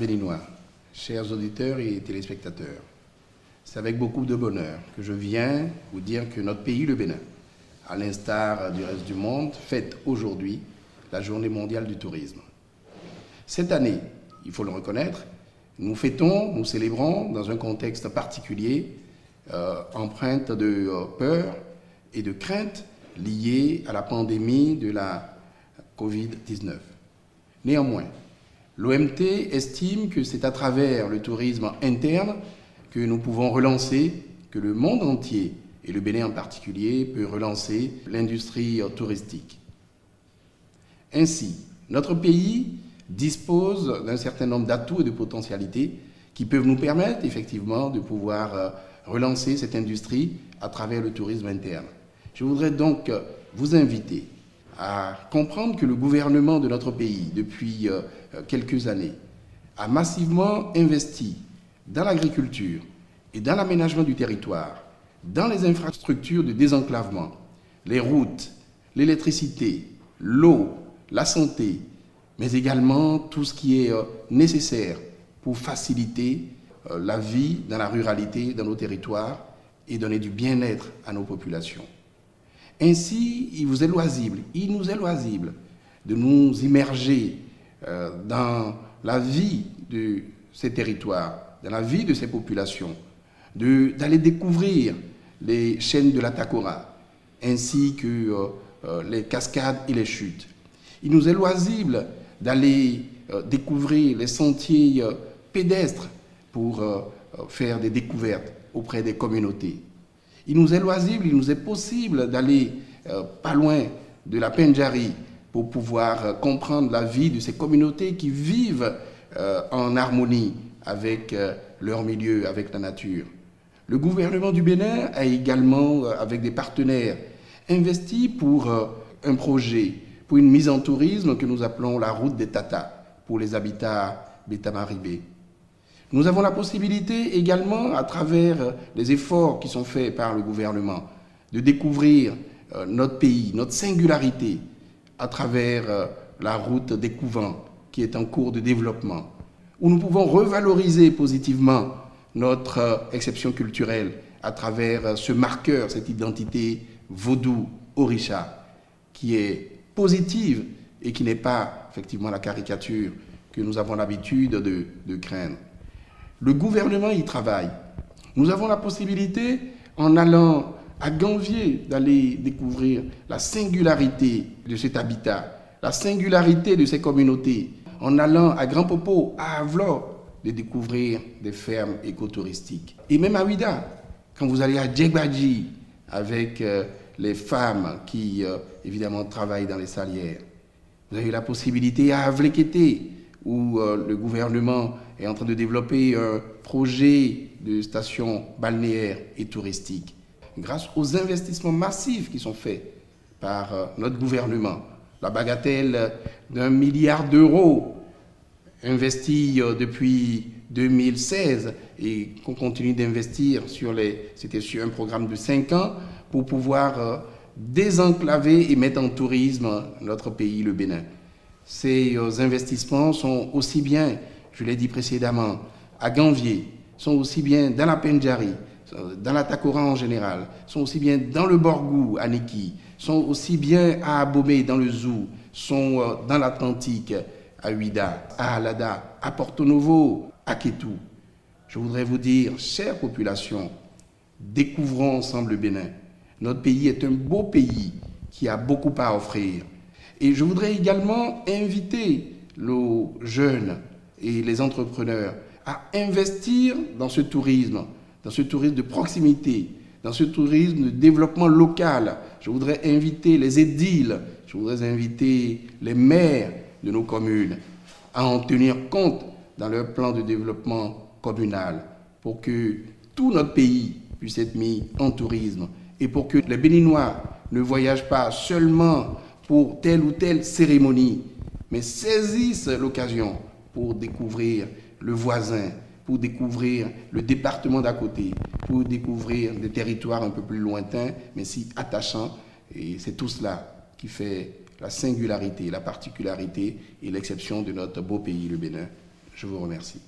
béninois, chers auditeurs et téléspectateurs, c'est avec beaucoup de bonheur que je viens vous dire que notre pays, le Bénin, à l'instar du reste du monde, fête aujourd'hui la Journée mondiale du tourisme. Cette année, il faut le reconnaître, nous fêtons, nous célébrons dans un contexte particulier, empreinte de peur et de crainte liées à la pandémie de la Covid-19. Néanmoins, l'OMT estime que c'est à travers le tourisme interne que nous pouvons relancer, que le monde entier, et le Bénin en particulier, peut relancer l'industrie touristique. Ainsi, notre pays dispose d'un certain nombre d'atouts et de potentialités qui peuvent nous permettre effectivement de pouvoir relancer cette industrie à travers le tourisme interne. Je voudrais donc vous inviter à comprendre que le gouvernement de notre pays, depuis quelques années, a massivement investi dans l'agriculture et dans l'aménagement du territoire, dans les infrastructures de désenclavement, les routes, l'électricité, l'eau, la santé, mais également tout ce qui est nécessaire pour faciliter la vie dans la ruralité, dans nos territoires et donner du bien-être à nos populations. Ainsi, il nous est loisible de nous immerger dans la vie de ces territoires, dans la vie de ces populations, d'aller découvrir les chaînes de la Takora, ainsi que les cascades et les chutes. Il nous est loisible d'aller découvrir les sentiers pédestres pour faire des découvertes auprès des communautés. Il nous est loisible, il nous est possible d'aller pas loin de la Pendjari pour pouvoir comprendre la vie de ces communautés qui vivent en harmonie avec leur milieu, avec la nature. Le gouvernement du Bénin a également, avec des partenaires, investi pour un projet, pour une mise en tourisme que nous appelons la route des Tata pour les habitats Beta-Maribé. Nous avons la possibilité également, à travers les efforts qui sont faits par le gouvernement, de découvrir notre pays, notre singularité, à travers la route des couvents qui est en cours de développement, où nous pouvons revaloriser positivement notre exception culturelle à travers ce marqueur, cette identité vaudou-orisha, qui est positive et qui n'est pas effectivement la caricature que nous avons l'habitude de craindre. Le gouvernement y travaille. Nous avons la possibilité, en allant à Ganvié, d'aller découvrir la singularité de cet habitat, la singularité de ces communautés, en allant à Grand Popo, à Avlo, de découvrir des fermes écotouristiques. Et même à Ouida, quand vous allez à Djegbadji, avec les femmes qui, évidemment, travaillent dans les salières. Vous avez la possibilité à Avlekete, où le gouvernement est en train de développer un projet de station balnéaire et touristique. Grâce aux investissements massifs qui sont faits par notre gouvernement, la bagatelle d'1 milliard d'euros investis depuis 2016 et qu'on continue d'investir c'était sur un programme de 5 ans pour pouvoir désenclaver et mettre en tourisme notre pays, le Bénin. Ces investissements sont aussi bien, je l'ai dit précédemment, à Ganvié, sont aussi bien dans la Pendjari, dans la Takora en général, sont aussi bien dans le Borgou, à Niki, sont aussi bien à Abomey, dans le Zou, sont dans l'Atlantique, à Ouida, à Alada, à Porto Novo, à Kétou. Je voudrais vous dire, chère population, découvrons ensemble le Bénin. Notre pays est un beau pays qui a beaucoup à offrir. Et je voudrais également inviter nos jeunes et les entrepreneurs à investir dans ce tourisme de proximité, dans ce tourisme de développement local. Je voudrais inviter les édiles, je voudrais inviter les maires de nos communes à en tenir compte dans leur plan de développement communal pour que tout notre pays puisse être mis en tourisme et pour que les Béninois ne voyagent pas seulement pour telle ou telle cérémonie, mais saisissent l'occasion pour découvrir le voisin, pour découvrir le département d'à côté, pour découvrir des territoires un peu plus lointains, mais si attachants. Et c'est tout cela qui fait la singularité, la particularité et l'exception de notre beau pays, le Bénin. Je vous remercie.